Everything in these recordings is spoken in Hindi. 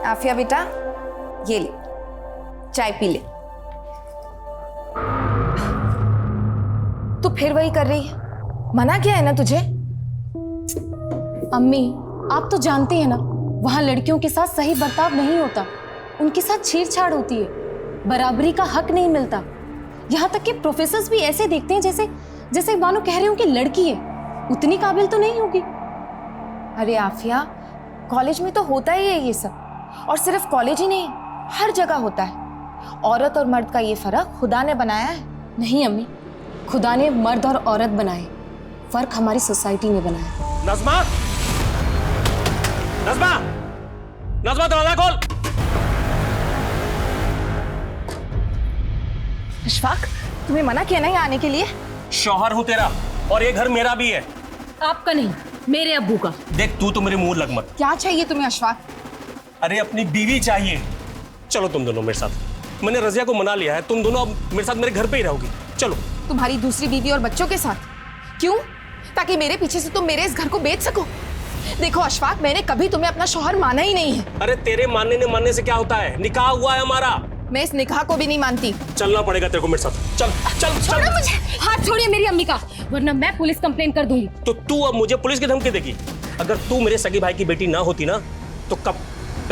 आफिया बेटा, ये ले, चाय पी ले। तू फिर वही कर रही है, मना किया है ना तुझे? अम्मी, आप तो जानती हैं ना, वहां लड़कियों के साथ सही बर्ताव नहीं होता, उनके साथ छेड़छाड़ होती है, बराबरी का हक नहीं मिलता। यहाँ तक कि प्रोफेसर्स भी ऐसे देखते हैं जैसे मानो कह रहे हो कि लड़की है, उतनी काबिल तो नहीं होगी। अरे आफिया, कॉलेज में तो होता ही है ये सब, और सिर्फ कॉलेज ही नहीं, हर जगह होता है। औरत और मर्द का ये फर्क खुदा ने बनाया है। नहीं अम्मी, खुदा ने मर्द और औरत बनाए, फर्क हमारी सोसाइटी ने बनाया। नज़मा, नज़मा, नज़मा दरवाजा खोल। अशफाक, तुम्हें मना किया ना यहाँ आने के लिए? शौहर हूँ तेरा, और ये घर मेरा भी है। आपका नहीं, मेरे अब्बू का। देख, तू तो मेरे मुंह लग मत। क्या चाहिए तुम्हें अशफाक? अरे अपनी बीवी चाहिए। चलो तुम दोनों मेरे साथ, मैंने रजिया को मना लिया है, तुम दोनों अब मेरे साथ मेरे घर पे ही रहोगी। चलो। तुम्हारी दूसरी बीवी और बच्चों के साथ? क्यों? ताकि मेरे पीछे से तुम मेरे इस घर को बेच सको? देखो अशफाक, मैंने कभी तुम्हें अपना शौहर माना ही नहीं है। अरे तेरे मानने से क्या होता है, निकाह हुआ है हमारा। मैं इस निकाह को भी नहीं मानती। चलना पड़ेगा तेरे को मेरे साथ। चल चल छोड़ो चल। मुझे। हाथ छोड़िए मेरी अम्मी का, वरना मैं पुलिस कंप्लेंट कर दूंगी। तो तू अब मुझे पुलिस की धमकी देगी? अगर तू मेरे सगी भाई की बेटी ना होती ना, तो कब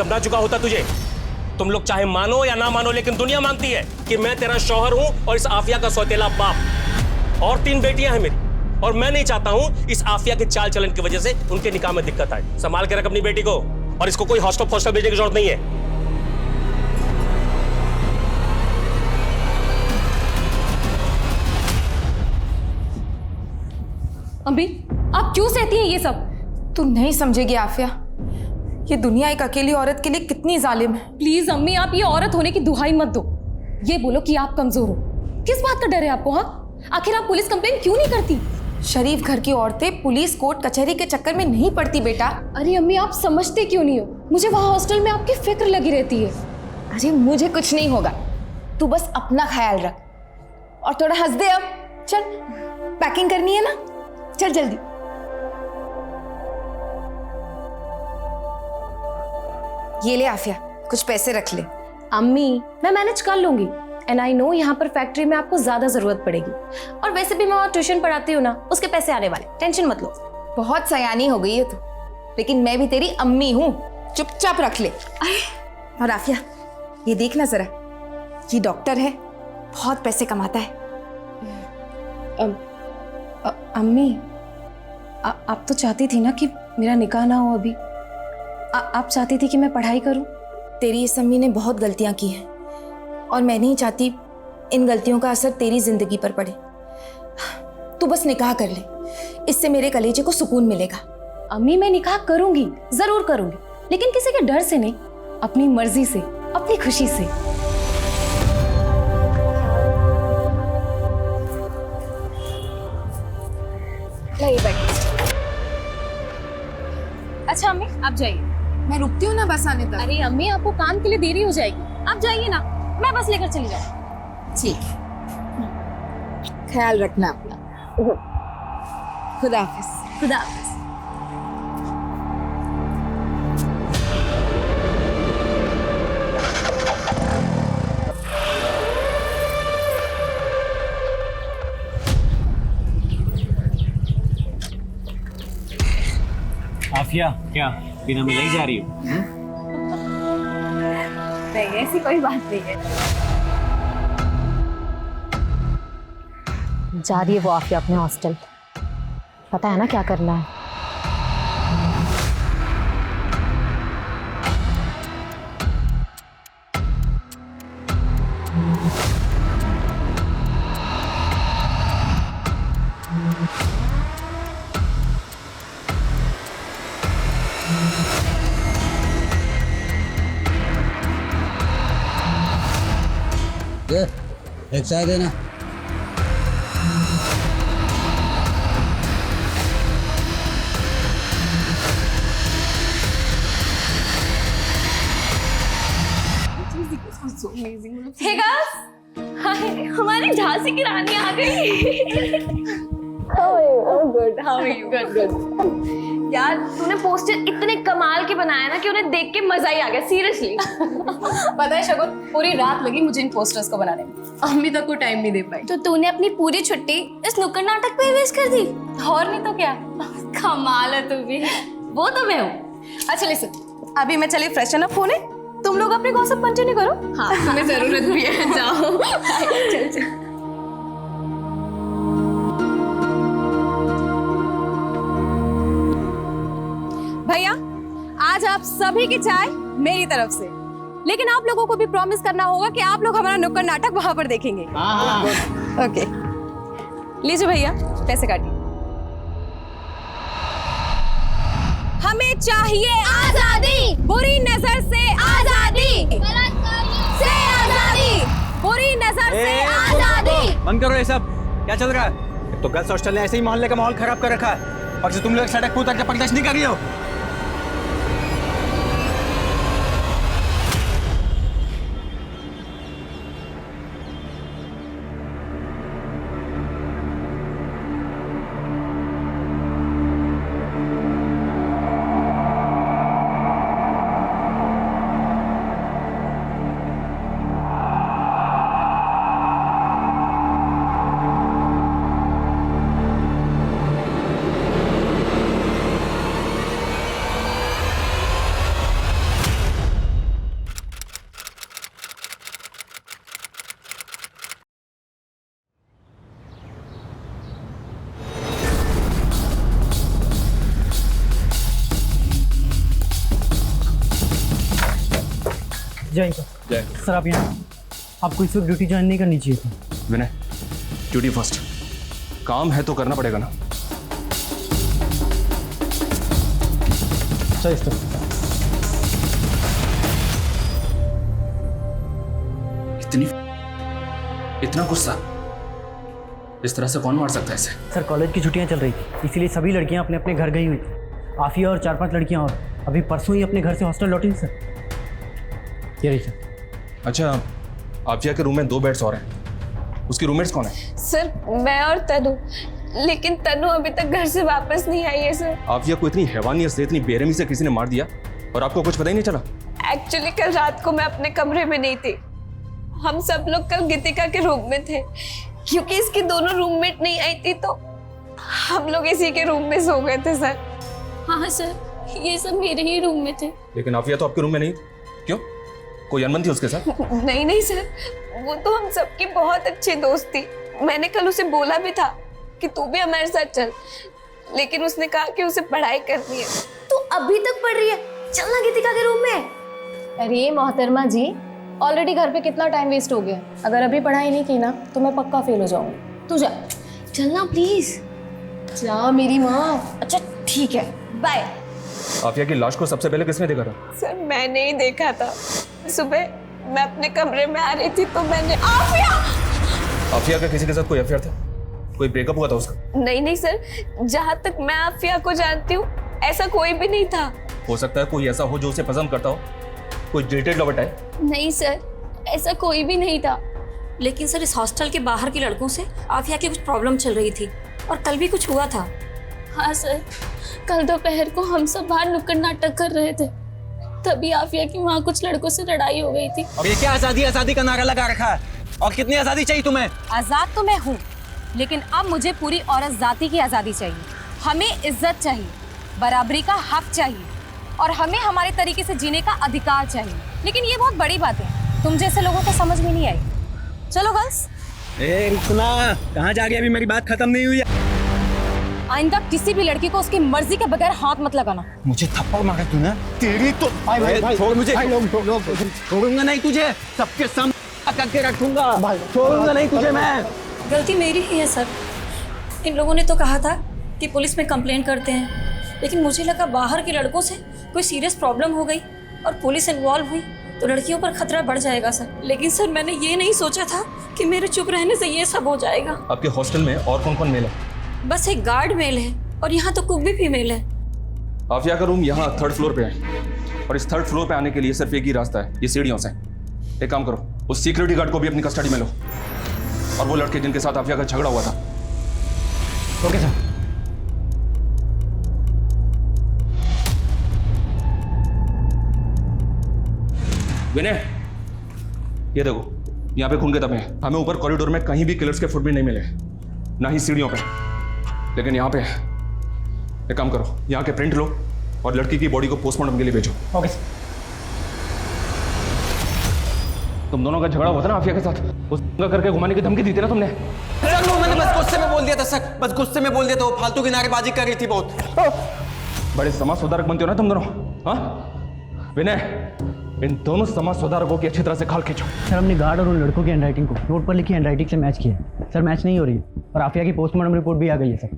ना चुका होता तुझे। तुम लोग चाहे मानो या ना मानो, लेकिन दुनिया मानती है कि मैं तेरा शौहर हूं और इस आफिया का सौतेला बाप। और 3 बेटियां हैं मेरी, और मैं नहीं चाहता हूं इस आफिया के चाल चलन की वजह से उनके निकाह में दिक्कत आए। संभाल के रख अपनी बेटी को, और इसको कोई हॉस्टल भेजने की जरूरत नहीं है। अम्मी, आप क्यों सहती हैं ये सब? तू नहीं समझेगी आफिया, ये दुनिया एक अकेली औरत के लिए कितनी जालिम है। प्लीज अम्मी, आप ये औरत होने की दुहाई मत दो। ये बोलो कि आप कमजोर हो। किस बात का डर है आपको? हाँ, आखिर आप पुलिस कंप्लेंट क्यों नहीं करती? शरीफ घर की औरतें पुलिस कोर्ट कचहरी के चक्कर में नहीं पड़ती बेटा। अरे अम्मी, आप समझते क्यों नहीं हो? मुझे वहां हॉस्टल में आपकी फिक्र लगी रहती है। अरे मुझे कुछ नहीं होगा, तू बस अपना ख्याल रख और थोड़ा हंस दे। अब चल, पैकिंग करनी है ना, चल जल्दी। ये ले आफिया, कुछ पैसे रख ले। अम्मी, मैं मैनेज कर लूंगी, एंड आई नो यहाँ पर फैक्ट्री में आपको ज्यादा जरूरत पड़ेगी, और वैसे भी मैं वहाँ ट्यूशन पढ़ाती हूँ ना, उसके पैसे आने वाले, टेंशन मत लो। बहुत सयानी हो गई है तू, लेकिन मैं भी तेरी अम्मी हूँ, चुपचाप रख ले। और आफिया, ये देखना जरा, ये डॉक्टर है, बहुत पैसे कमाता है। अम्मी, आप तो चाहती थी ना कि मेरा निकाह ना हो अभी। आप चाहती थी कि मैं पढ़ाई करूं। तेरी इस अम्मी ने बहुत गलतियां की हैं, और मैं नहीं चाहती इन गलतियों का असर तेरी जिंदगी पर पड़े। तू बस निकाह कर ले, इससे मेरे कलेजे को सुकून मिलेगा। अम्मी, मैं निकाह करूंगी, जरूर करूंगी, लेकिन किसी के डर से नहीं, अपनी मर्जी से, अपनी खुशी से। नहीं बैठ। अच्छा अम्मी, आप जाइए। मैं रुकती हूँ ना बस आने तक। अरे अम्मी, आपको काम के लिए देरी हो जाएगी, आप जाइए ना, मैं बस लेकर चली जाऊँ। ठीक, ख्याल रखना अपना। खुदा हाफिज। खुदा हाफिज। आफिया, क्या बिना मिले ही जा रही हो? नहीं, ऐसी कोई बात नहीं है। जा रही है वो आफिया अपने हॉस्टल, पता है ना क्या करना है। एक चाय देना। हे गाइस, हाय, हमारी झांसी की रानी आ गई। How are you? Oh, good. How are you? Good, good. यार तूने पोस्टर इतने कमाल के बनाया ना कि उन्हें देख के मजा ही आ गया, सीरियसली। पता है शगुन, पूरी रात लगी मुझे इन पोस्टर्स को बनाने में, अम्मी तक को टाइम नहीं दे पाई। तो तूने अपनी पूरी छुट्टी इस नुक्कड़ नाटक पे वेस्ट कर दी? और नहीं तो क्या। कमाल है तू भी। वो तो मैं हूँ। अच्छा लिसन, अभी मैं चली फ्रेशन अप होने, तुम लोग अपने गॉसिप कंटिन्यू करो। हाँ तुम्हें जरूरत भी है, जाओ। चल चल। भैया, आज आप सभी की चाय मेरी तरफ से, लेकिन आप लोगों को भी प्रॉमिस करना होगा कि आप लोग हमारा नुक्कड़ नाटक वहां पर देखेंगे। ओके, लीजिए भैया, पैसे काटिए। हमें चाहिए आजादी, बुरी नजर से आजादी, से आजादी, बुरी नजर से आजादी। बंद करो ये सब, क्या चल रहा है? तो गर्ल्स हॉस्टल ने ऐसे ही मोहल्ले का माहौल खराब कर रखा है, और तुम लोग सड़क पर उतर के प्रदर्शन नहीं कर रही हो। जय सर, आप यहाँ आपको इस वक्त ड्यूटी ज्वाइन नहीं करनी चाहिए थी। विनय, ड्यूटी फर्स्ट, काम है तो करना पड़ेगा ना। सर इस तरफ। इतना गुस्सा इस तरह से कौन मार सकता है इसे? सर कॉलेज की छुट्टियां चल रही थी, इसीलिए सभी लड़कियां अपने अपने घर गई हुई थी। आफिया और 4-5 लड़कियां और अभी परसों ही अपने घर से हॉस्टल लौटी सर। ये रही सर। अच्छा, आफिया के रूम में 2 बेड्स और हैं, उसकी रूममेट्स कौन है? सर मैं और तनु, लेकिन तनु अभी तक घर से वापस नहीं आई है सर। आफिया को इतनी हैवानियत से, इतनी बेरहमी से किसी ने मार दिया और आपको कुछ पता ही नहीं चला? एक्चुअली कल रात को मैं अपने कमरे में नहीं थी, हम सब लोग कल गीतिका के रूम में थे, क्योंकि इसकी दोनों रूममेट नहीं आई थी तो हम लोग इसी के रूम में सो गए थे सर। हाँ सर, ये सब मेरे ही रूम में थे। लेकिन आफिया तो आपके रूम में नहीं, क्यों? कोई अनबन थी उसके साथ? नहीं नहीं सर, वो तो हम सबकी बहुत अच्छी दोस्त थी। मैंने कल उसे बोला भी था कि तू भी हमारे साथ चल, लेकिन उसने कहा कि उसे पढ़ाई करनी है। तू अभी तक पढ़ रही है, चलना गीतिका के रूम में। अरे मोहतरमा जी, ऑलरेडी घर पे कितना टाइम वेस्ट हो गया। अगर अभी पढ़ाई नहीं की ना तो मैं पक्का फेल हो जाऊंगी। तू जा, चलना प्लीज। जा मेरी माँ। अच्छा ठीक है, बाय। आफिया की लाश को सबसे पहले किसने देखा था? सर मैंने ही देखा था। सुबह मैं अपने कमरे में आ रही थी तो मैंने आफिया का किसी के साथ कोई अफेयर था? कोई ब्रेकअप हुआ था उसका? नहीं सर, जहाँ तक मैं आफिया को जानती हूँ ऐसा कोई भी नहीं था। हो सकता है कोई ऐसा हो जो उसे पसंद करता हो, कोई डेटेड लवर है। नहीं सर, ऐसा कोई भी नहीं था। लेकिन सर इस हॉस्टल के बाहर के लड़कों से आफिया की कुछ प्रॉब्लम चल रही थी और कल भी कुछ हुआ था। हाँ सर, कल दोपहर को हम सब बाहर नुक्कड़ नाटक कर रहे थे, तभी आफिया की वहाँ कुछ लड़कों से लड़ाई हो गई थी। अब ये क्या आजादी आजादी का नारा लगा रखा है? और कितनी आजादी चाहिए तुम्हें? आजाद तो मैं हूँ, लेकिन अब मुझे पूरी औरत जाति की आजादी चाहिए। हमें इज्जत चाहिए, बराबरी का हक चाहिए, और हमें हमारे तरीके से जीने का अधिकार चाहिए। लेकिन ये बहुत बड़ी बात है, तुम जैसे लोगों को समझ में नहीं आई। चलो गर्ल्स। रुकना, कहाँ जा रही है? अभी मेरी बात खत्म नहीं हुई है। आइंदा किसी भी लड़की को उसकी मर्जी के बगैर हाथ मत लगाना। मुझे थप्पड़ मारा तूने, तेरी तो भाई छोड़ मुझे, छोड़ूंगा नहीं तुझे, सबके सामने करके रखूंगा, छोड़ूंगा नहीं तुझे मैं। गलती मेरी ही है सर। इन लोगों ने तो कहा था कि पुलिस में कंप्लेंट करते हैं, लेकिन मुझे लगा बाहर के लड़कों से कोई सीरियस प्रॉब्लम हो गई और पुलिस इन्वॉल्व हुई तो लड़कियों पर खतरा बढ़ जाएगा सर। लेकिन सर मैंने ये नहीं सोचा था कि मेरे चुप रहने से ये सब हो जाएगा। आपके हॉस्टल में और कौन कौन मेल है? बस एक गार्ड मेल है और यहाँ तो कुक भी फीमेल है। आफिया का रूम यहाँ 3rd फ्लोर पे है और इस 3rd फ्लोर पे आने के लिए सिर्फ एक ही रास्ता है, ये सीढ़ियों से। एक काम करो, उस सिक्योरिटी गार्ड को भी अपनी कस्टडी में लो और वो लड़के जिनके साथ आफिया का झगड़ा हुआ था। Okay sir. विनय, ये देखो, यहाँ पे खून के धब्बे हैं। हमें ऊपर कॉरिडोर में कहीं भी किलर्स के फुटप्रिंट नहीं मिले, ना ही सीढ़ियों पे, लेकिन यहाँ पे एक काम करो, यहाँ के प्रिंट लो और लड़की की बॉडी को पोस्टमार्टम के लिए भेजो। ओके। तुम दोनों का झगड़ा हुआ था ना आफिया के साथ, उस करके घुमाने की धमकी दी थी ना तुमने? सर वो मैंने बस गुस्से में बोल दिया था सर, बस गुस्से में बोल दिया था, वो फालतू की नारेबाजी कर रही थी बहुत। बड़े समाज सुधारक बनते हो ना तुम दोनों, हाँ? विनय, इन दोनों समाज सुधारकों की अच्छी तरह से खाल खींचो। सर हमने गार्ड और उन लड़कों की हैंडराइटिंग को नोट पर लिखी हैंडराइटिंग से मैच किया है। सर मैच नहीं हो रही है और आफिया की पोस्टमार्टम रिपोर्ट भी आ गई है सर।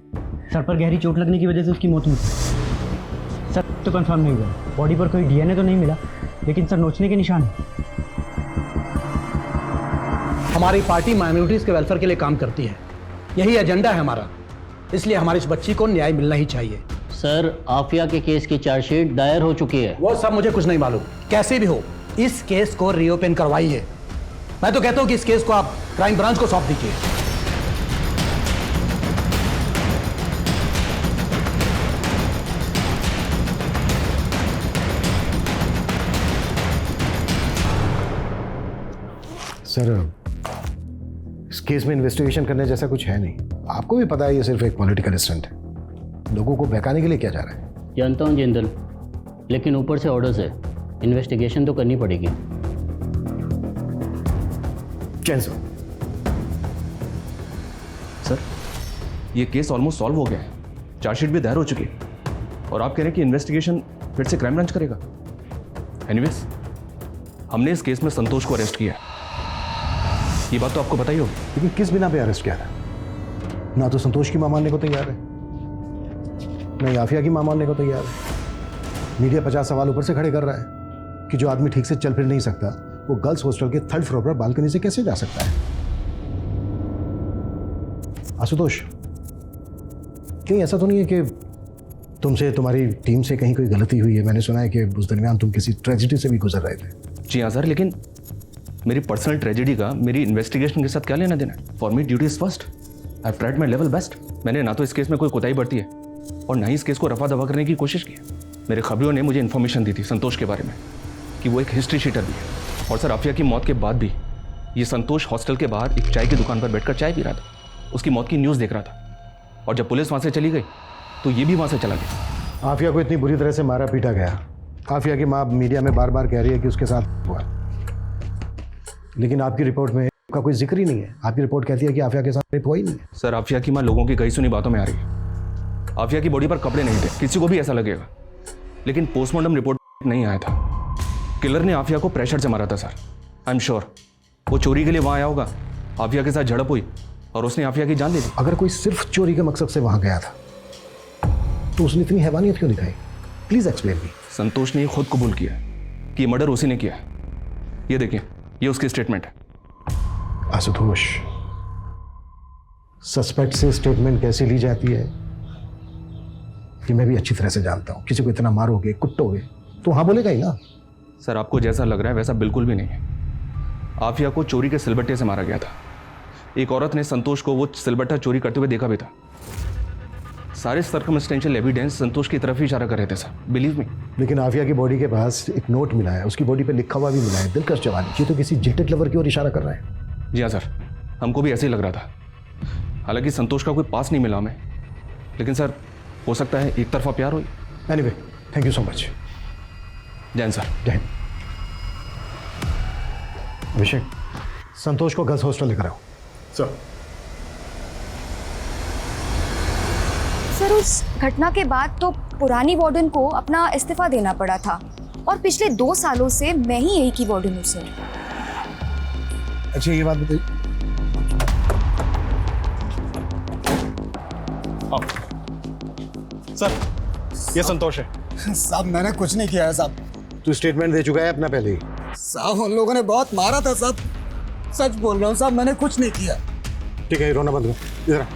सर पर गहरी चोट लगने की वजह से उसकी मौत हुई। सर तो कंफर्म नहीं हुआ, बॉडी पर कोई डीएनए तो नहीं मिला, लेकिन सर नोचने के निशान है। हमारी पार्टी माइनॉरिटीज़ के वेलफेयर के लिए काम करती है, यही एजेंडा है हमारा, इसलिए हमारी इस बच्ची को न्याय मिलना ही चाहिए। सर आफिया के केस की चार्जशीट दायर हो चुकी है। वो सब मुझे कुछ नहीं मालूम, कैसे भी हो इस केस को रीओपन करवाइए। मैं तो कहता हूं कि इस केस को आप क्राइम ब्रांच को सौंप दीजिए। सर इस केस में इन्वेस्टिगेशन करने जैसा कुछ है नहीं, आपको भी पता है ये सिर्फ एक पॉलिटिकल स्टंट है, लोगों को बहकाने के लिए किया जा रहा है। जानता हूँ जिंदल, लेकिन ऊपर से ऑर्डर्स है, इन्वेस्टिगेशन तो करनी पड़ेगी। सर ये केस ऑलमोस्ट सॉल्व हो गया है, चार्जशीट भी दायर हो चुकी है और आप कह रहे हैं कि इन्वेस्टिगेशन फिर से क्राइम ब्रांच करेगा। एनीवेज, हमने इस केस में संतोष को अरेस्ट किया, ये बात तो आपको पता ही होगी। लेकिन किस बिना पे अरेस्ट किया था? ना तो संतोष की मां मानने को तैयार है, नहीं आफिया की मां मानने को तैयार है। मीडिया 50 सवाल ऊपर से खड़े कर रहा है कि जो आदमी ठीक से चल फिर नहीं सकता वो गर्ल्स हॉस्टल के 3rd फ्लोर पर बालकनी से कैसे जा सकता है? आशुतोष, कहीं ऐसा तो नहीं है कि तुमसे तुम्हारी टीम से कहीं कोई गलती हुई है? मैंने सुना है कि उस दरमियान तुम किसी ट्रेजेडी से भी गुजर रहे थे। जी हाँ सर, लेकिन मेरी पर्सनल ट्रेजेडी का मेरी इन्वेस्टिगेशन के साथ क्या लेना देना? For me duty is first, I have tried my level best. मैंने ना तो इस केस में कोई कोताही बरती है और ना ही इस केस को रफा दफा करने की कोशिश की है। मेरे खबरों ने मुझे इन्फॉर्मेशन दी थी संतोष के बारे में कि वो एक हिस्ट्री शीटर भी है, और सर आफिया की मौत के बाद भी ये संतोष हॉस्टल के बाहर एक चाय की दुकान पर बैठकर चाय पी रहा था, उसकी मौत की न्यूज़ देख रहा था, और जब पुलिस वहाँ से चली गई तो ये भी वहाँ से चला गया। आफिया को इतनी बुरी तरह से मारा पीटा गया, आफिया की माँ मीडिया में बार बार कह रही है कि उसके साथ हुआ, लेकिन आपकी रिपोर्ट में का कोई जिक्र ही नहीं है। आपकी रिपोर्ट कहती है कि आफिया के साथ रेप हुआ ही नहीं है। सर आफिया की माँ लोगों की कई सुनी बातों में आ रही है। आफिया की बॉडी पर कपड़े नहीं थे, किसी को भी ऐसा लगेगा, लेकिन पोस्टमार्टम रिपोर्ट नहीं आया था। किलर ने आफिया को प्रेशर से मारा था सर। आई एम श्योर वो चोरी के लिए वहाँ आया होगा, आफिया के साथ झड़प हुई और उसने आफिया की जान ले ली। अगर कोई सिर्फ चोरी के मकसद से वहाँ गया था तो उसने इतनी हैवानियत क्यों दिखाई? Please explain me. संतोष ने खुद कबूल किया कि मर्डर उसी ने किया। ये देखिए, ये उसकी स्टेटमेंट है। आशुतोष, सस्पेक्ट से स्टेटमेंट कैसे ली जाती है कि मैं भी अच्छी तरह से जानता हूं। किसी को इतना मारोगे, कुटोगे तो हाँ बोलेगा ही ना। सर आपको जैसा लग रहा है वैसा बिल्कुल भी नहीं है। आफिया को चोरी के सिलबट्टे से मारा गया था। एक औरत ने संतोष को वो सिलबट्टा चोरी करते हुए देखा भी था। सारे सर्कमस्टेंशियल एविडेंस संतोष की तरफ ही इशारा कर रहे थे सर, बिलीव मी। लेकिन आफिया की बॉडी के पास एक नोट मिला है, उसकी बॉडी पे लिखा हुआ भी मिला है, दिलकश जवानी। ये तो किसी जिल्टेड लवर की ओर इशारा कर रहा है। जी हाँ सर, हमको भी ऐसे ही लग रहा था। हालांकि संतोष का कोई पास नहीं मिला हमें, लेकिन सर हो सकता है एक तरफा प्यार हो। Anyway, thank you so much. Jain sir. Jain. Abhishek, Santosh को गर्ल्स हॉस्टल लेकर आओ। सर। सर उस घटना के बाद तो पुरानी वार्डन को अपना इस्तीफा देना पड़ा था, और पिछले 2 सालों से मैं ही यही की वार्डन हूँ सर। अच्छा ये बात बताइए। सर ये संतोष है। साहब मैंने कुछ नहीं किया है साहब। तू स्टेटमेंट दे चुका है अपना पहले ही। साहब उन लोगों ने बहुत मारा था साहब, सच बोल रहा हूँ साहब, मैंने कुछ नहीं किया। ठीक है, रोना बंद करो। इधर आ।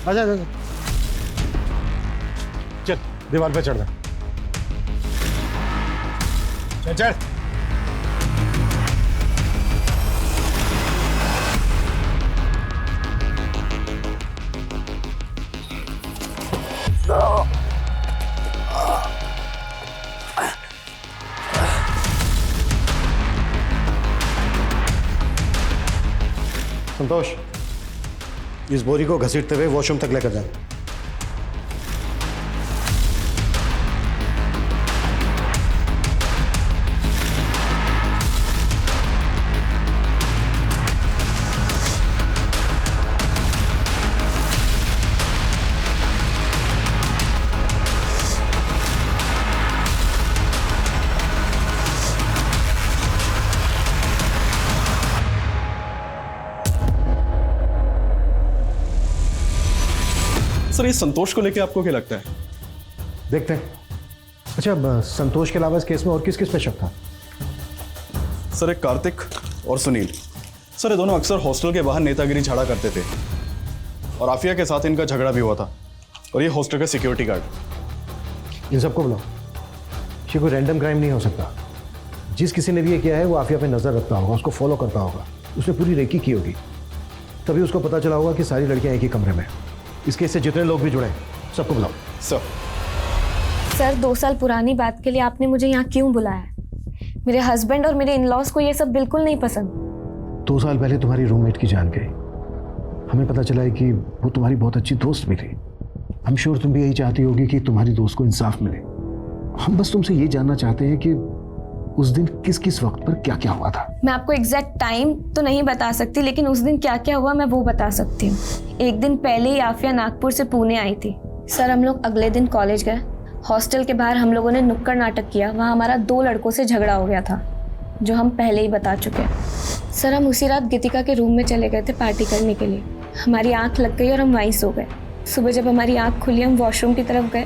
आजा आजा। चल दीवार पे चढ़ जा। चल चल। संतोष, इस बोरी को घसीटते हुए वॉशरूम तक लेकर जाए। सर, ये संतोष को लेके आपको क्या लगता है? देखते हैं। अच्छा, संतोष के अलावा इस केस में और किस किस पे शक था? सर, एक कार्तिक और सुनील। सर, ये दोनों अक्सर हॉस्टल के बाहर नेतागिरी झाड़ा करते थे और आफिया के साथ इनका झगड़ा भी हुआ था। और ये हॉस्टल का सिक्योरिटी गार्ड। इन सबको बुलाओ। ये कोई रैंडम क्राइम नहीं हो सकता। जिस किसी ने भी ये किया है वो आफिया पे नजर रखता होगा, उसको फॉलो करता होगा, उसने पूरी रेकी की होगी, तभी उसको पता चला होगा कि सारी लड़कियां एक ही कमरे में। इस केस से जितने लोग भी जुड़े सबको बुलाओ। सर 2 साल पुरानी बात के लिए आपने मुझे यहाँ क्यों बुलाया? मेरे हस्बैंड और मेरे इन-लॉज को ये सब बिल्कुल नहीं पसंद। 2 साल पहले तुम्हारी रूममेट की जान गई। हमें पता चला है कि वो तुम्हारी बहुत अच्छी दोस्त भी थी। आई एम श्योर तुम भी यही चाहती होगी कि तुम्हारी दोस्त को इंसाफ मिले। हम बस तुमसे ये जानना चाहते हैं कि उस दिन किस किस वक्त पर क्या क्या हुआ था। मैं आपको एग्जैक्ट टाइम तो नहीं बता सकती, लेकिन उस दिन क्या क्या हुआ मैं वो बता सकती हूँ। एक दिन पहले ही आफिया नागपुर से पुणे आई थी। सर, हम लोग अगले दिन कॉलेज गए। हॉस्टल के बाहर हम लोगों ने नुक्कड़ नाटक किया। वहाँ हमारा 2 लड़कों से झगड़ा हो गया था, जो हम पहले ही बता चुके हैं। सर, हम उसी रात गीतिका के रूम में चले गए थे पार्टी करने के लिए। हमारी आँख लग गई और हम वहीं सो गए। सुबह जब हमारी आँख खुली, हम वॉशरूम की तरफ गए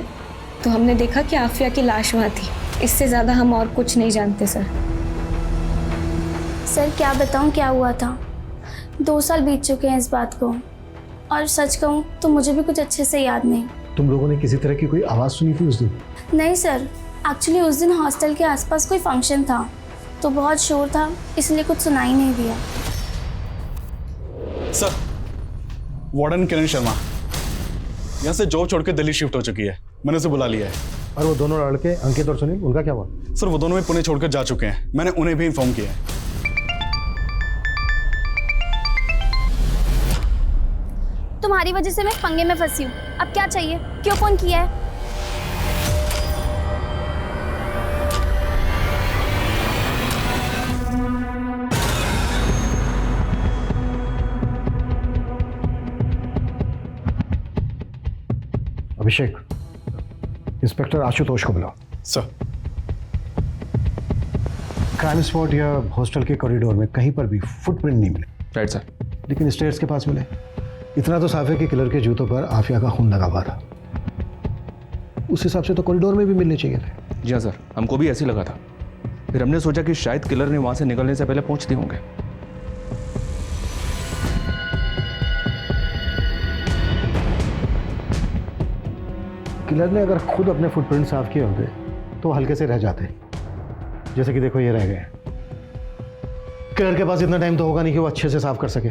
तो हमने देखा कि आफिया की लाश वहाँ थी। इससे ज़्यादा हम और कुछ नहीं जानते सर। सर, क्या बताऊं क्या हुआ था। 2 साल बीत चुके हैं इस बात को, और सच कहूं तो मुझे भी कुछ अच्छे से याद नहीं। तुम लोगों ने किसी तरह की कोई आवाज़ सुनी थी उस दिन? नहीं सर, एक्चुअली उस दिन हॉस्टल के आसपास कोई फंक्शन था तो बहुत शोर था, इसलिए कुछ सुनाई नहीं दिया। सर, वार्डन किरण शर्मा यहाँ से जॉब छोड़ के दिल्ली शिफ्ट हो चुकी है। मैंने उसे बुला लिया है। और वो दोनों लड़के अंकित और सुनील, उनका क्या हुआ? सर, वो दोनों भी पुणे छोड़कर जा चुके हैं। मैंने उन्हें भी इन्फॉर्म किया है। तुम्हारी वजह से मैं पंगे में फंसी हूँ। अब क्या चाहिए? क्यों फोन किया है? अभिषेक, इंस्पेक्टर आशुतोष को बुलाओ। सर। क्राइम स्पॉट या हॉस्टल के कॉरिडोर में कहीं पर भी फुटप्रिंट नहीं मिले। Right sir. लेकिन स्टेयर्स के पास मिले। इतना तो साफ है कि किलर के जूतों पर आफिया का खून लगा हुआ था। उस हिसाब से तो कॉरिडोर में भी मिलने चाहिए थे। जी हाँ सर, हमको भी ऐसे लगा था। फिर हमने सोचा कि शायद किलर ने वहां से निकलने से पहले पहुंचते होंगे। किलर ने अगर खुद अपने फुटप्रिंट साफ किए होते तो हल्के से रह जाते, जैसे कि देखो ये रह गए। किलर के पास इतना टाइम तो होगा नहीं कि वो अच्छे से साफ कर सके।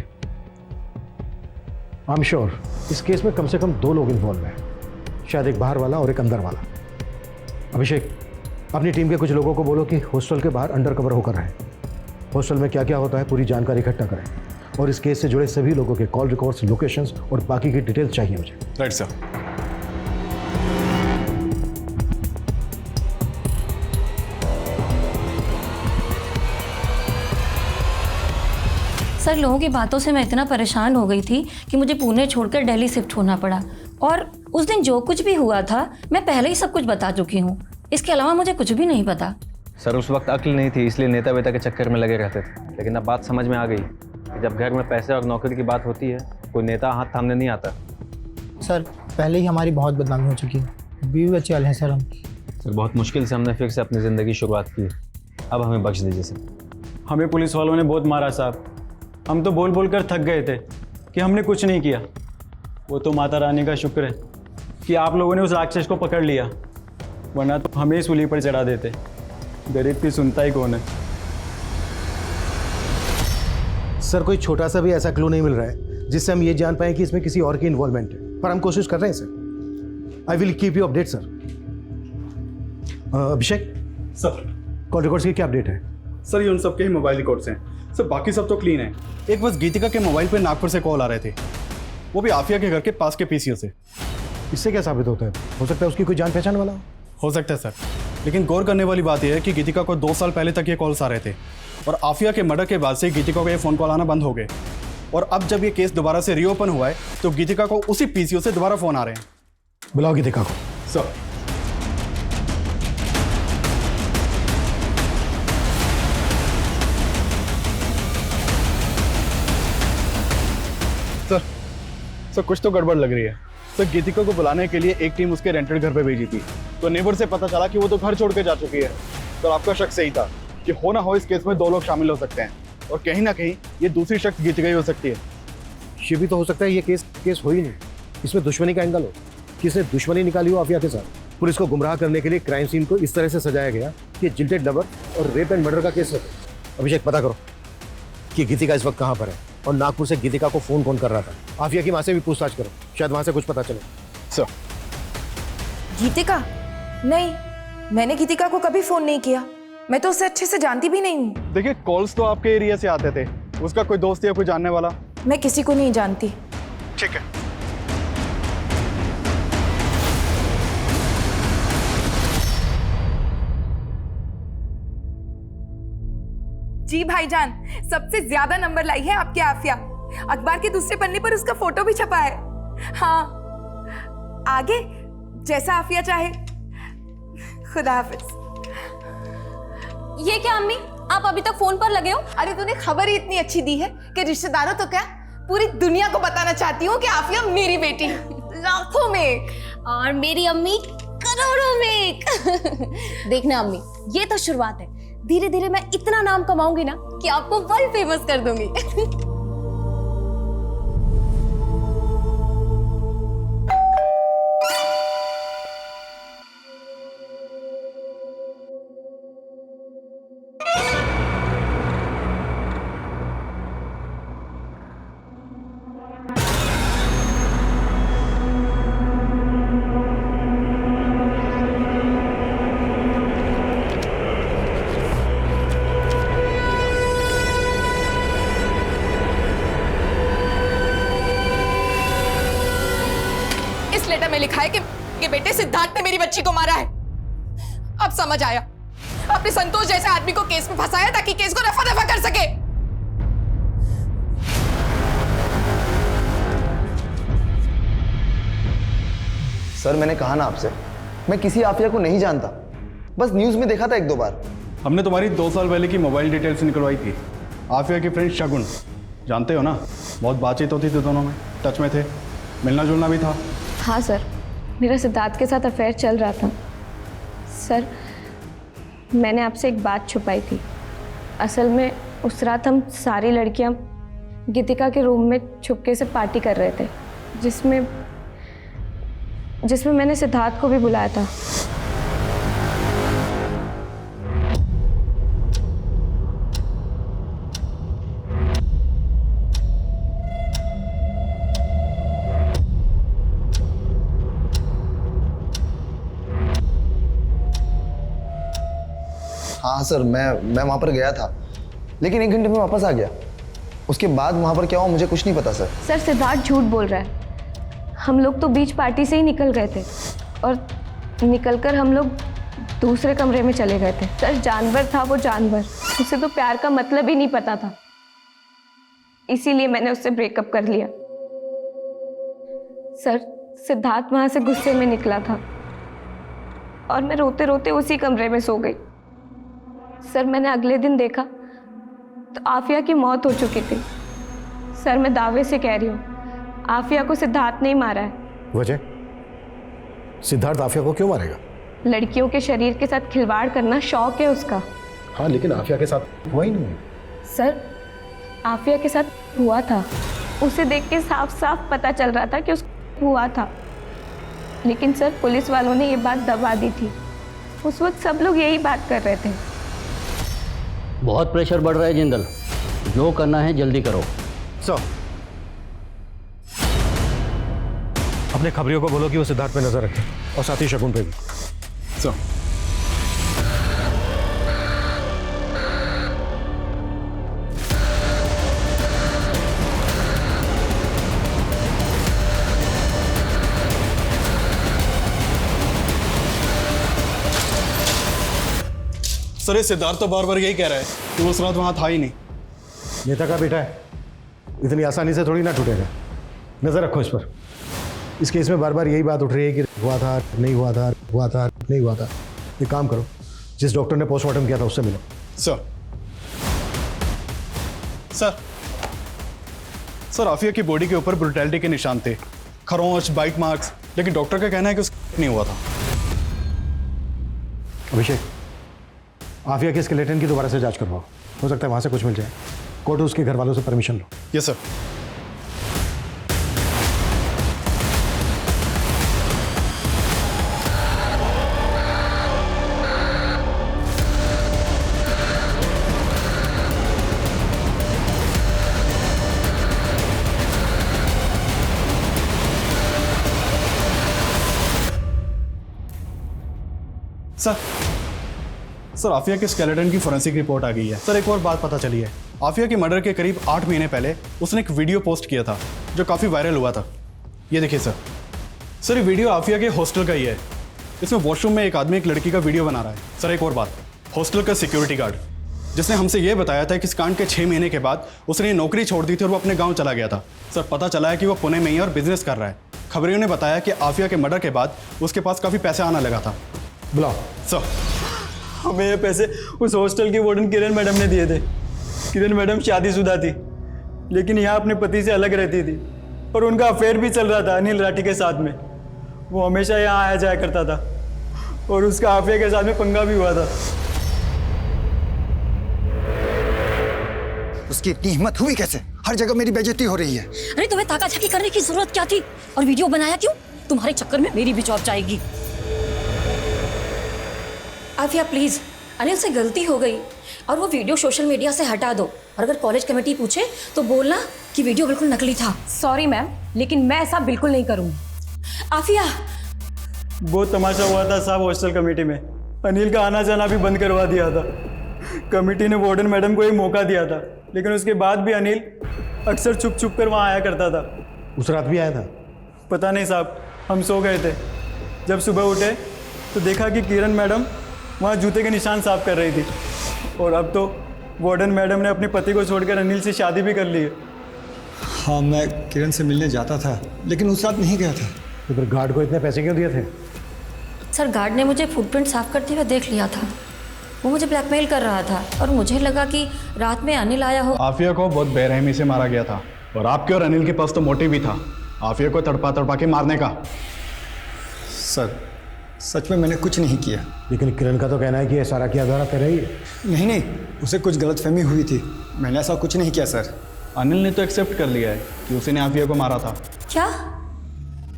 आई एम श्योर इस केस में कम से कम 2 लोग इन्वॉल्व हैं, शायद एक बाहर वाला और एक अंदर वाला। अभिषेक, अपनी टीम के कुछ लोगों को बोलो कि हॉस्टल के बाहर अंडर कवर होकर रहें। हॉस्टल में क्या क्या होता है पूरी जानकारी इकट्ठा करें, और इस केस से जुड़े सभी लोगों के कॉल रिकॉर्ड्स, लोकेशंस और बाकी की डिटेल्स चाहिए मुझे। Right sir. सर, लोगों की बातों से मैं इतना परेशान हो गई थी कि मुझे पुणे छोड़कर दिल्ली शिफ्ट होना पड़ा। और उस दिन जो कुछ भी हुआ था मैं पहले ही सब कुछ बता चुकी हूँ। इसके अलावा मुझे कुछ भी नहीं पता। सर, उस वक्त अक्ल नहीं थी, इसलिए नेता वेता के चक्कर में लगे रहते थे। लेकिन अब बात समझ में आ गई कि जब घर में पैसे और नौकरी की बात होती है, कोई नेता हाथ थामने नहीं आता। सर, पहले ही हमारी बहुत बदनामी हो चुकी है। बीवी बच्चे वाले हैं सर हम। सर, बहुत मुश्किल से हमने फिर से अपनी ज़िंदगी शुरुआत की। अब हमें बख्श दीजिए सर। हमें पुलिस वालों ने बहुत मारा साहब। हम तो बोल बोल कर थक गए थे कि हमने कुछ नहीं किया। वो तो माता रानी का शुक्र है कि आप लोगों ने उस राक्षस को पकड़ लिया, वरना तो हमें ही सूली पर चढ़ा देते। गरीब की सुनता ही कौन है। सर, कोई छोटा सा भी ऐसा क्लू नहीं मिल रहा है जिससे हम ये जान पाए कि इसमें किसी और की इन्वॉल्वमेंट है, पर हम कोशिश कर रहे हैं sir. I will keep you update sir. Abhishek sir, call records की क्या अपडेट है? सर, ये उन सबके ही मोबाइल रिकॉर्ड्स हैं सर बाकी सब तो क्लीन है, एक बस गीतिका के मोबाइल पे नागपुर से कॉल आ रहे थे, वो भी आफिया के घर के पास के पीसीओ से। इससे क्या साबित होता है? हो सकता है उसकी कोई जान पहचान वाला हो सकता है सर, लेकिन गौर करने वाली बात यह है कि गीतिका को 2 साल पहले तक ये कॉल्स आ रहे थे और आफिया के मर्डर के बाद से गीतिका को ये फ़ोन कॉल आना बंद हो गए। और अब जब ये केस दोबारा से रीओपन हुआ है तो गीतिका को उसी पीसीओ से दोबारा फ़ोन आ रहे हैं। बुलाओ गीतिका को। सर सर कुछ तो गड़बड़ लग रही है। सर गीतिका को बुलाने के लिए एक टीम उसके रेंटेड घर पे भेजी थी, तो नेबर से पता चला कि वो तो घर छोड़ के जा चुकी है। तो आपका शक सही था कि हो ना हो इस केस में 2 लोग शामिल हो सकते हैं और कहीं ना कहीं ये दूसरी शख्स गीतिका ही हो सकती है। ये भी तो हो सकता है ये केस हो ही नहीं, इसमें दुश्मनी का एंगल हो, किसने दुश्मनी निकाली हो आफिया के साथ। पुलिस को गुमराह करने के लिए क्राइम सीन को इस तरह से सजाया गया कि जिल्टेड लवर और रेप एंड मर्डर का केस है। अभिषेक पता करो कि गीतिका इस वक्त कहाँ पर है और नागपुर से गीतिका को फोन कौन कर रहा था। आफिया की माँ से भी पूछताछ करो, शायद वहां से कुछ पता चले। सर गीतिका? नहीं, मैंने गीतिका को कभी फोन नहीं किया, मैं तो उसे अच्छे से जानती भी नहीं हूँ। देखिए कॉल्स तो आपके एरिया से आते थे, उसका कोई दोस्त या कोई जानने वाला? मैं किसी को नहीं जानती। ठीक है। जी भाईजान, सबसे ज्यादा नंबर लाई है आपकी आफिया। अखबार के दूसरे पन्ने पर उसका फोटो भी छपा है। हाँ, आगे जैसा आफिया चाहे। खुदा हाफिज। ये क्या अम्मी, आप अभी तक फोन पर लगे हो? अरे तूने खबर ही इतनी अच्छी दी है कि रिश्तेदारों तो क्या पूरी दुनिया को बताना चाहती हूँ कि आफिया मेरी बेटी लाखों में और मेरी अम्मी करोड़ों में। देखना अम्मी, ये तो शुरुआत है, धीरे धीरे मैं इतना नाम कमाऊंगी ना कि आपको वर्ल्ड फेमस कर दूंगी। लेटर में लिखा है कि बेटे सिद्धार्थ ने मेरी बच्ची को मारा है। अब समझ आया, अपने संतोष जैसे आदमी को केस में फंसाया ताकि केस को रफा दफा कर सके। सर मैंने कहा ना आपसे, मैं किसी आफिया को नहीं जानता, बस न्यूज में देखा था 1-2 बार। हमने तुम्हारी 2 साल पहले की मोबाइल डिटेल्स निकलवाई थी। आफिया की फ्रेंड शगुन, जानते हो ना, बहुत बातचीत होती थी, दोनों में टच में थे, मिलना जुलना भी था। हाँ सर, मेरा सिद्धार्थ के साथ अफेयर चल रहा था। सर मैंने आपसे एक बात छुपाई थी। असल में उस रात हम सारी लड़कियां गीतिका के रूम में छुपके से पार्टी कर रहे थे, जिसमें मैंने सिद्धार्थ को भी बुलाया था। हाँ सर, मैं वहाँ पर गया था, लेकिन 1 घंटे में वापस आ गया। उसके बाद वहाँ पर क्या हुआ मुझे कुछ नहीं पता सर। सर सिद्धार्थ झूठ बोल रहा है। हम लोग तो बीच पार्टी से ही निकल गए थे और निकलकर हम लोग दूसरे कमरे में चले गए थे। सर जानवर था वो जानवर, उसे तो प्यार का मतलब ही नहीं पता था, इसीलिए मैंने उससे ब्रेकअप कर लिया। सर सिद्धार्थ वहाँ से गुस्से में निकला था और मैं रोते रोते उसी कमरे में सो गई। सर मैंने अगले दिन देखा तो आफिया की मौत हो चुकी थी। सर मैं दावे से कह रही हूँ, आफिया को सिद्धार्थ नहीं मारा है। वजह? सिद्धार्थ आफिया को क्यों मारेगा? लड़कियों के शरीर के साथ खिलवाड़ करना शौक है उसका। हाँ लेकिन आफिया के साथ हुआ ही नहीं। सर आफिया के साथ हुआ था, उसे देख के साफ साफ पता चल रहा था कि उसको हुआ था, लेकिन सर पुलिस वालों ने ये बात दबा दी थी। उस वक्त सब लोग यही बात कर रहे थे। बहुत प्रेशर बढ़ रहा है जिंदल, जो करना है जल्दी करो। सर अपने खबरियों को बोलो कि वो सिद्धार्थ पे नजर रखे और साथ ही शगुन पे भी। सर सर ये सिद्धार्थ तो बार बार यही कह रहा है कि वो उस रात वहाँ था ही नहीं। नेता का बेटा है, इतनी आसानी से थोड़ी ना टूटेगा। नजर रखो इस पर। इस केस में बार बार यही बात उठ रही है कि हुआ था, नहीं हुआ था, हुआ था, नहीं हुआ था। एक काम करो, जिस डॉक्टर ने पोस्टमार्टम किया था उससे मिलो। सर सर सर आफिया की बॉडी के ऊपर ब्रुटैलिटी के निशान थे, खरोंच, बाइट मार्क्स, लेकिन डॉक्टर का कहना है कि उसका नहीं हुआ था। अभिषेक, आफिया के स्केलेटन की दोबारा से जांच करवाओ, हो सकता है वहां से कुछ मिल जाए। कोर्ट उसके घर वालों से परमिशन लो। Yes sir. Sir sir Aafiya के स्केलेटन की फोरेंसिक रिपोर्ट आ गई है। सर एक और बात पता चली है, आफिया के मर्डर के करीब 8 महीने पहले उसने एक वीडियो पोस्ट किया था जो काफ़ी वायरल हुआ था। ये देखिए सर। सर ये वीडियो आफिया के हॉस्टल का ही है। इसमें वॉशरूम में एक आदमी एक लड़की का वीडियो बना रहा है। सर एक और बात, हॉस्टल का सिक्योरिटी गार्ड जिसने हमसे ये बताया था कि इस कांड के 6 महीने के बाद उसने नौकरी छोड़ दी थी और वो अपने गाँव चला गया था। सर पता चला है कि वो पुणे में ही और बिजनेस कर रहा है। खबरियों ने बताया कि आफिया के मर्डर के बाद उसके पास काफ़ी पैसे आना लगा था। बुलाओ। सर हमें ये पैसे उस हॉस्टल की वार्डन किरण मैडम ने दिए थे। किरण मैडम शादीशुदा थी, लेकिन यहाँ अपने पति से अलग रहती थी और उनका अफेयर भी चल रहा था अनिल राठी के साथ में। वो हमेशा यहाँ आया जाया करता था और उसका आफिया के साथ में पंगा भी हुआ था। उसकी इतनी हिम्मत हुई कैसे? हर जगह मेरी बेइज्जती हो रही है। अरे तुम्हें ताका-झाकी करने की जरूरत क्या थी? और वीडियो बनाया क्यों? तुम्हारे चक्कर में मेरी भी जॉब जाएगी। आफिया प्लीज, अनिल से गलती हो गई और वो वीडियो सोशल मीडिया से हटा दो। और अगर कॉलेज कमेटी पूछे तो बोलना कि वीडियो बिल्कुल नकली था। सॉरी मैम, लेकिन मैं ऐसा बिल्कुल नहीं करूँगी। आफिया, बहुत तमाशा हुआ था साहब हॉस्टल कमेटी में। अनिल का आना जाना भी बंद करवा दिया था। कमेटी ने वार्डन मैडम को एक मौका दिया था, लेकिन उसके बाद भी अनिल अक्सर छुप छुप कर वहाँ आया करता था। उस रात भी आया था? पता नहीं साहब, हम सो गए थे। जब सुबह उठे तो देखा कि किरण मैडम वहाँ जूते के निशान साफ कर रही थी। और अब तो वार्डन मैडम ने अपने पति को छोड़कर अनिल से शादी भी कर ली है। हाँ, मैं किरण से मिलने जाता था, लेकिन उस रात नहीं गया था। तो फिर गार्ड को इतने पैसे क्यों दिए थे? सर गार्ड ने मुझे फुटप्रिंट साफ करते हुए देख लिया था। वो मुझे ब्लैकमेल कर रहा था और मुझे लगा कि रात में अनिल आया हो। आफिया को बहुत बेरहमी से मारा गया था और आपके और अनिल के पास तो मोटिव भी था आफिया को तड़पा तड़पा के मारने का। सर सच में मैंने कुछ नहीं किया। लेकिन किरण का तो कहना है कि ये सारा किया धरा कर रही है। नहीं नहीं, उसे कुछ गलतफहमी हुई थी। मैंने ऐसा कुछ नहीं किया सर। अनिल ने तो एक्सेप्ट कर लिया है कि उसने आफिया को मारा था। क्या?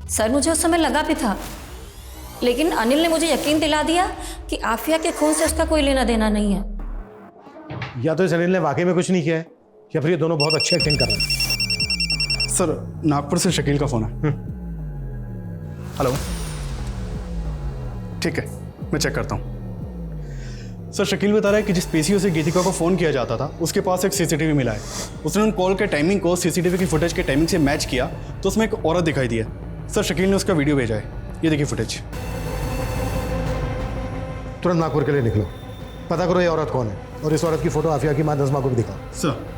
सर मुझे उस समय लगा भी था, लेकिन अनिल ने मुझे यकीन दिला दिया कि आफिया के खून से उसका कोई लेना देना नहीं है। या तो इस अनिल ने वाकई में कुछ नहीं किया है या फिर ये दोनों बहुत अच्छी एक्टिंग कर रहे हैं। सर नागपुर से शकील का फोन है। हेलो, ठीक है, मैं चेक करता हूँ। सर शकील बता रहा है कि जिस पीसीओ से गीतिका को फ़ोन किया जाता था उसके पास एक सीसीटीवी मिला है। उसने उन कॉल के टाइमिंग को सीसीटीवी की फुटेज के टाइमिंग से मैच किया तो उसमें एक औरत दिखाई दी है। सर शकील ने उसका वीडियो भेजा है, ये देखिए फुटेज। तुरंत नागपुर के लिए निकलो, पता करो ये औरत कौन है और इस औरत की फोटो आफिया की माँ नज़मा को भी दिखाओ। सर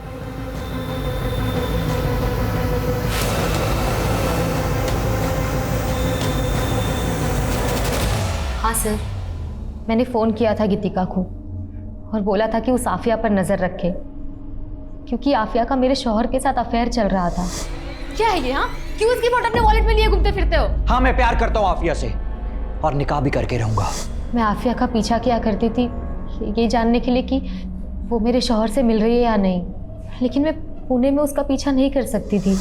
हाँ सर, मैंने फ़ोन किया था गीतिका को और बोला था कि उस आफिया पर नज़र रखे, क्योंकि आफिया का मेरे शौहर के साथ अफेयर चल रहा था। क्या है ये? हाँ, क्यों इसकी फोटो अपने वॉलेट में लिए घूमते फिरते हो? हाँ, मैं प्यार करता हूँ आफिया से और निकाह भी करके रहूंगा। मैं आफिया का पीछा किया करती थी ये जानने के लिए कि वो मेरे शौहर से मिल रही है या नहीं, लेकिन मैं पुणे में उसका पीछा नहीं कर सकती थी,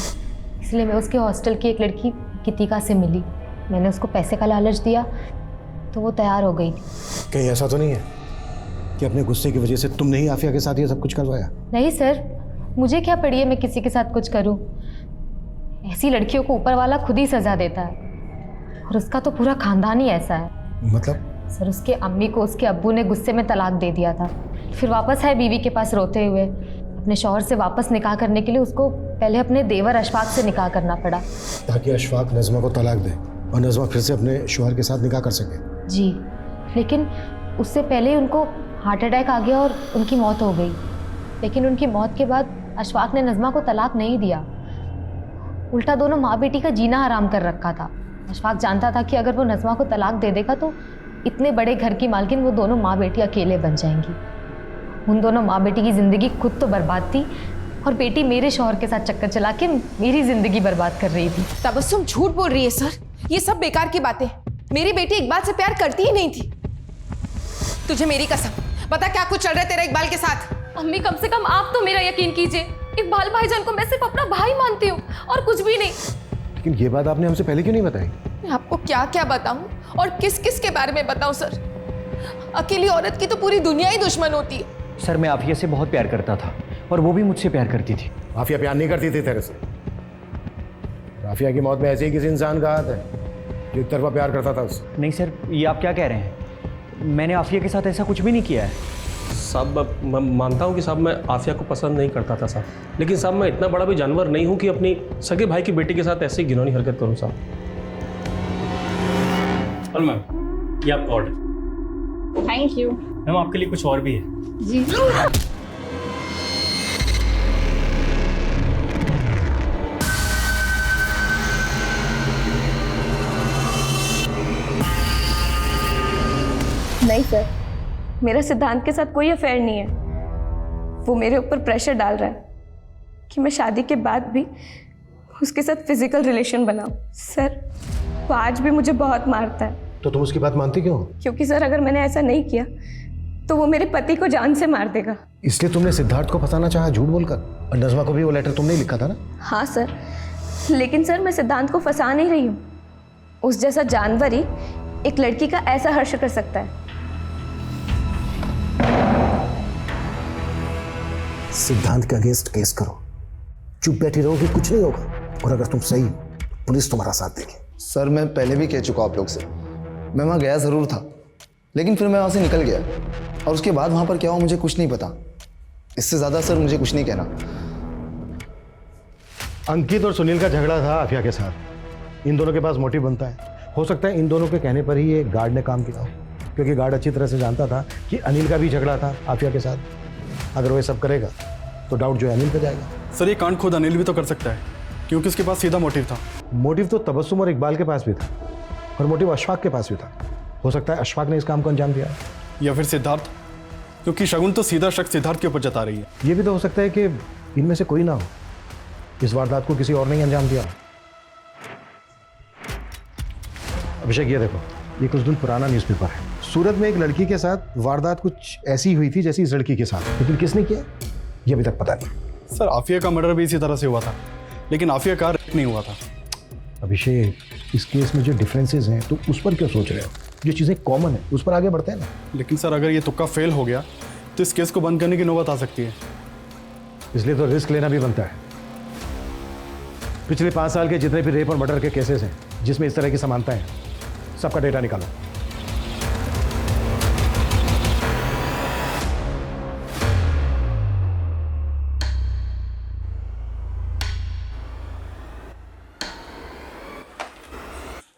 इसलिए मैं उसके हॉस्टल की एक लड़की गीतिका से मिली। मैंने उसको पैसे का लालच दिया तो वो तैयार हो गई। कहीं ऐसा तो नहीं है कि अपने गुस्से की वजह से तुमने ही आफिया के साथ ये सब कुछ करवाया? नहीं सर, मुझे क्या पड़ी है मैं किसी के साथ कुछ करूं। ऐसी लड़कियों को ऊपर वाला खुद ही सजा देता है और उसका तो पूरा खानदान ही ऐसा है। मतलब? सर उसके अम्मी को उसके अब्बू ने गुस्से में तलाक दे दिया था, फिर वापस आए बीवी के पास रोते हुए। अपने शौहर से वापस निकाह करने के लिए उसको पहले अपने देवर अशफाक से निकाह करना पड़ा, ताकि अशफाक नज़मा को तलाक दे और नज़मा फिर से अपने शौहर के साथ निकाह कर सके। जी, लेकिन उससे पहले ही उनको हार्ट अटैक आ गया और उनकी मौत हो गई। लेकिन उनकी मौत के बाद अशफाक ने नज़मा को तलाक नहीं दिया, उल्टा दोनों माँ बेटी का जीना हराम कर रखा था। अशफाक जानता था कि अगर वो नज़मा को तलाक दे देगा तो इतने बड़े घर की मालकिन वो दोनों माँ बेटी अकेले बन जाएंगी। उन दोनों माँ बेटी की ज़िंदगी खुद तो बर्बाद थी और बेटी मेरे शौहर के साथ चक्कर चला के मेरी ज़िंदगी बर्बाद कर रही थी। तबस्सुम झूठ बोल रही है सर, ये सब बेकार की बातें। मेरी बेटी इकबाल से प्यार करती ही नहीं थी। तुझे मेरी कसम पता क्या कुछ चल रहा है तेरा इकबाल के साथ। अम्मी कम से कम आप तो मेरा यकीन कीजिए, इकबाल भाईजान को मैं सिर्फ अपना भाई मानती हूँ और कुछ भी नहीं। लेकिन ये बात आपने हमसे पहले क्यों नहीं बताई? मैं आपको क्या क्या बताऊं और किस किस के बारे में बताऊं सर? अकेली औरत की तो पूरी दुनिया ही दुश्मन होती है। सर मैं आफिया से बहुत प्यार करता था और वो भी मुझसे प्यार करती थी। आफिया प्यार नहीं करती थी तेरे से। आफिया की मौत में ऐसे ही किसी इंसान का हाथ है जो एक तरफा प्यार करता था उससे। नहीं सर, ये आप क्या कह रहे हैं? मैंने आफिया के साथ ऐसा कुछ भी नहीं किया है। साहब मैं मानता हूँ कि साहब मैं आफिया को पसंद नहीं करता था साहब, लेकिन साहब मैं इतना बड़ा भी जानवर नहीं हूँ कि अपनी सगे भाई की बेटी के साथ ऐसी घिनौनी हरकत करूँ साहब। और मैम ये आपका ऑर्डर। Thank you. मैम आपके लिए कुछ और भी है। जी नहीं सर, मेरा सिद्धांत के साथ कोई अफेयर नहीं है। वो मेरे ऊपर प्रेशर डाल रहा है कि मैं शादी के बाद भी उसके साथ फिजिकल रिलेशन बनाऊं। सर वो आज भी मुझे बहुत मारता है। तो तुम उसकी बात मानती क्यों? क्योंकि सर अगर मैंने ऐसा नहीं किया तो वो मेरे पति को जान से मार देगा। इसलिए तुमने सिद्धार्थ को फंसाना चाहा झूठ बोलकर, और नज़मा को भी वो लेटर तुमने ही लिखा था ना? हाँ सर, लेकिन सर मैं सिद्धांत को फंसा नहीं रही हूँ। उस जैसा जानवर ही एक लड़की का ऐसा हर्ष कर सकता है। सिद्धांत के अगेंस्ट केस करो, चुप बैठी रहोगे कुछ नहीं होगा, और अगर तुम सही हो पुलिस तुम्हारा साथ देगी। सर मैं पहले भी कह चुका आप लोग से, मैं वहाँ गया ज़रूर था, लेकिन फिर मैं वहाँ से निकल गया और उसके बाद वहाँ पर क्या हुआ मुझे कुछ नहीं पता। इससे ज़्यादा सर मुझे कुछ नहीं कहना। अंकित और सुनील का झगड़ा था आफिया के साथ। इन दोनों के पास मोटिव बनता है। हो सकता है इन दोनों के कहने पर ही ये गार्ड ने काम किया हो, क्योंकि गार्ड अच्छी तरह से जानता था कि अनिल का भी झगड़ा था आफिया के साथ। अगर वो ये सब करेगा तो डाउट जो है अनिल पे जाएगा। सर ये कांड खुद अनिल भी तो कर सकता है, क्योंकि उसके पास सीधा मोटिव था। मोटिव तो तबस्सुम और इकबाल के पास भी था, और मोटिव अशफाक के पास भी था। हो सकता है अशफाक ने इस काम को अंजाम दिया, या फिर सिद्धार्थ, क्योंकि शगुन तो सीधा शक सिद्धार्थ के ऊपर जता रही है। ये भी तो हो सकता है कि इनमें से कोई ना हो, इस वारदात को किसी और ने अंजाम दिया। अभिषेक ये देखो, ये कुछ दिन पुराना न्यूज़पेपर है। सूरत में एक लड़की के साथ वारदात कुछ ऐसी हुई थी जैसी इस लड़की के साथ, लेकिन किसने किया ये अभी तक पता नहीं। सर आफिया का मर्डर भी इसी तरह से हुआ था, लेकिन आफिया का रेप नहीं हुआ था। अभिषेक इस केस में जो डिफरेंसेस हैं तो उस पर क्यों सोच रहे हो? जो चीज़ें कॉमन है उस पर आगे बढ़ते हैं ना। लेकिन सर अगर ये तुक्का फेल हो गया तो इस केस को बंद करने की नौबत आ सकती है। इसलिए तो रिस्क लेना भी बनता है। पिछले 5 साल के जितने भी रेप और मर्डर के केसेस हैं जिसमें इस तरह की समानता है, सबका डेटा निकालो।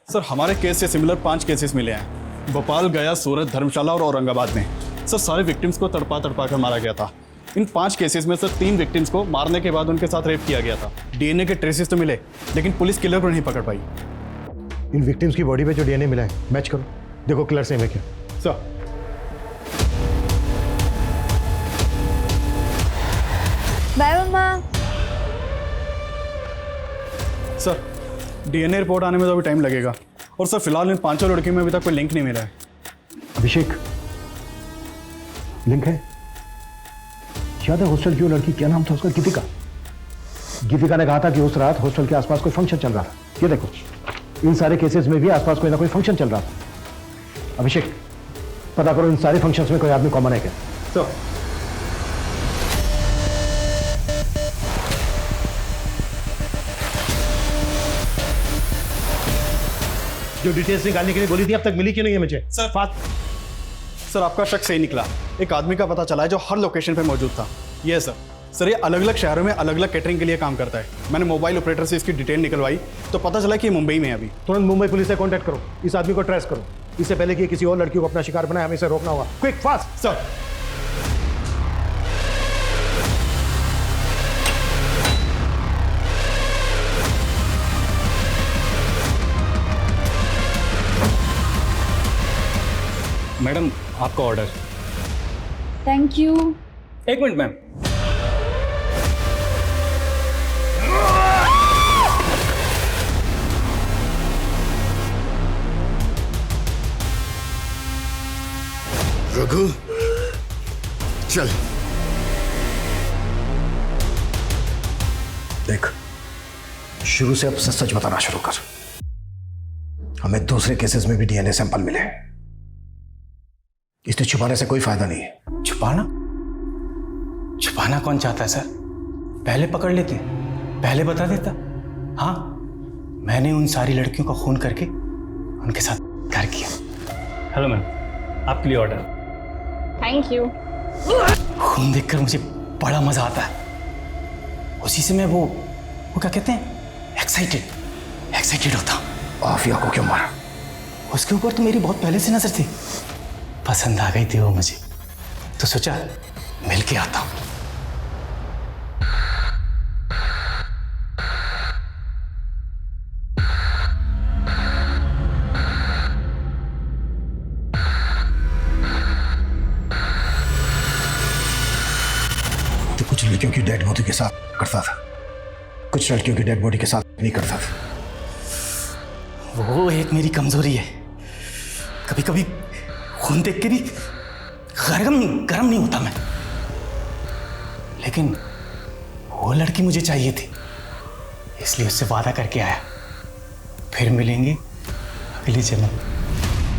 सर हमारे केस से सिमिलर 5 केसेस मिले हैं, भोपाल, गया, सूरत, धर्मशाला और औरंगाबाद में। सर सारे विक्टिम्स को तड़पा कर मारा गया था। इन 5 केसेस में सर 3 विक्टिम्स को मारने के बाद उनके साथ रेप किया गया था। डीएनए के ट्रेसेस तो मिले, लेकिन पुलिस किलर को नहीं पकड़ पाई। इन विक्टिम्स की बॉडी पे जो डीएनए मिला है मैच करो, देखो किलर सेम है क्या। सर बाय मम्मा। सर डीएनए रिपोर्ट आने में तो अभी टाइम लगेगा, और सर फिलहाल इन 5 लड़कियों में अभी तक कोई लिंक नहीं मिला है। अभिषेक लिंक है, याद है हॉस्टल की वो लड़की, क्या नाम था उसका? गीतिका। गीतिका ने कहा था कि उस रात हॉस्टल के आसपास कोई फंक्शन चल रहा था। ये देखो इन सारे केसेस में भी आसपास कोई ना कोई फंक्शन चल रहा था। अभिषेक पता करो इन सारे फंक्शंस में कोई आदमी कॉमन है क्या। तो जो डिटेल्स निकालने के लिए बोली थी अब तक मिली क्यों नहीं है मुझे? सर आपका शक सही निकला। एक आदमी का पता चला है जो हर लोकेशन पे मौजूद था। ये सर ये अलग अलग शहरों में अलग अलग कैटरिंग के लिए काम करता है। मैंने मोबाइल ऑपरेटर से इसकी डिटेल निकलवाई तो पता चला कि ये मुंबई में है अभी। तुरंत मुंबई पुलिस से कांटेक्ट करो, इस आदमी को ट्रेस करो, इससे पहले कि किसी और लड़की को अपना शिकार बनाए। हमें इसे रोकना होगा। Quick fast. सर मैडम आपका ऑर्डर। Thank you. एक मिनट मैम। रघु चल। देख, शुरू से अब सच सच बताना शुरू कर। हमें दूसरे केसेस में भी डीएनए सैंपल मिले, इसलिए छुपाने से कोई फायदा नहीं है। छुपाना? छुपाना कौन चाहता है सर? पहले पकड़ लेते, पहले बता देता। हाँ, मैंने उन सारी लड़कियों का खून करके उनके साथ प्यार किया। हेलो मैम, आपके लिए ऑर्डर। Thank you. खून देखकर मुझे बड़ा मजा आता है। उसी से मैं वो क्या कहते हैं, एक्साइटेड होता हूँ। आफिया को क्यों मारा? उसके ऊपर तो मेरी बहुत पहले से नजर थी, पसंद आ गई थी वो मुझे, तो सोचा मिल के आता हूँ। तो कुछ लड़कियों की डेड बॉडी के साथ करता था, कुछ लड़कियों की डेड बॉडी के साथ नहीं करता था। वो एक मेरी कमजोरी है। कभी कभी खून देख के भी गरम नहीं होता मैं। लेकिन वो लड़की मुझे चाहिए थी, इसलिए उससे वादा करके आया, फिर मिलेंगे अगले जन्म।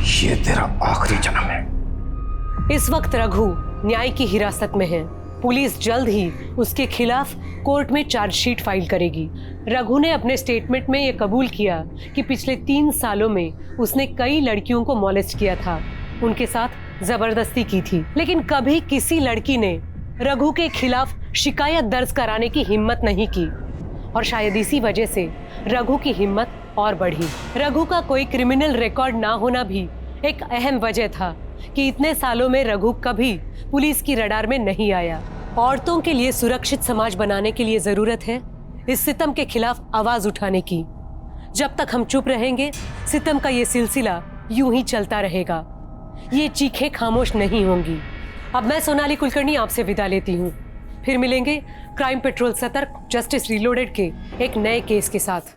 ये तेरा आखिरी जन्म है। इस वक्त रघु न्याय की हिरासत में है। पुलिस जल्द ही उसके खिलाफ कोर्ट में चार्जशीट फाइल करेगी। रघु ने अपने स्टेटमेंट में यह कबूल किया कि पिछले 3 सालों में उसने कई लड़कियों को मॉलेस्ट किया था, उनके साथ जबरदस्ती की थी, लेकिन कभी किसी लड़की ने रघु के खिलाफ शिकायत दर्ज कराने की हिम्मत नहीं की, और शायद इसी वजह से रघु की हिम्मत और बढ़ी। रघु का कोई क्रिमिनल रिकॉर्ड ना होना भी एक अहम वजह था कि इतने सालों में रघु कभी पुलिस की रडार में नहीं आया। औरतों के लिए सुरक्षित समाज बनाने के लिए जरूरत है इस सितम के खिलाफ आवाज उठाने की। जब तक हम चुप रहेंगे, सितम का ये सिलसिला यूं ही चलता रहेगा। ये चीखें खामोश नहीं होंगी। अब मैं सोनाली कुलकर्णी आपसे विदा लेती हूँ। फिर मिलेंगे क्राइम पेट्रोल सतर्क जस्टिस रीलोडेड के एक नए केस के साथ।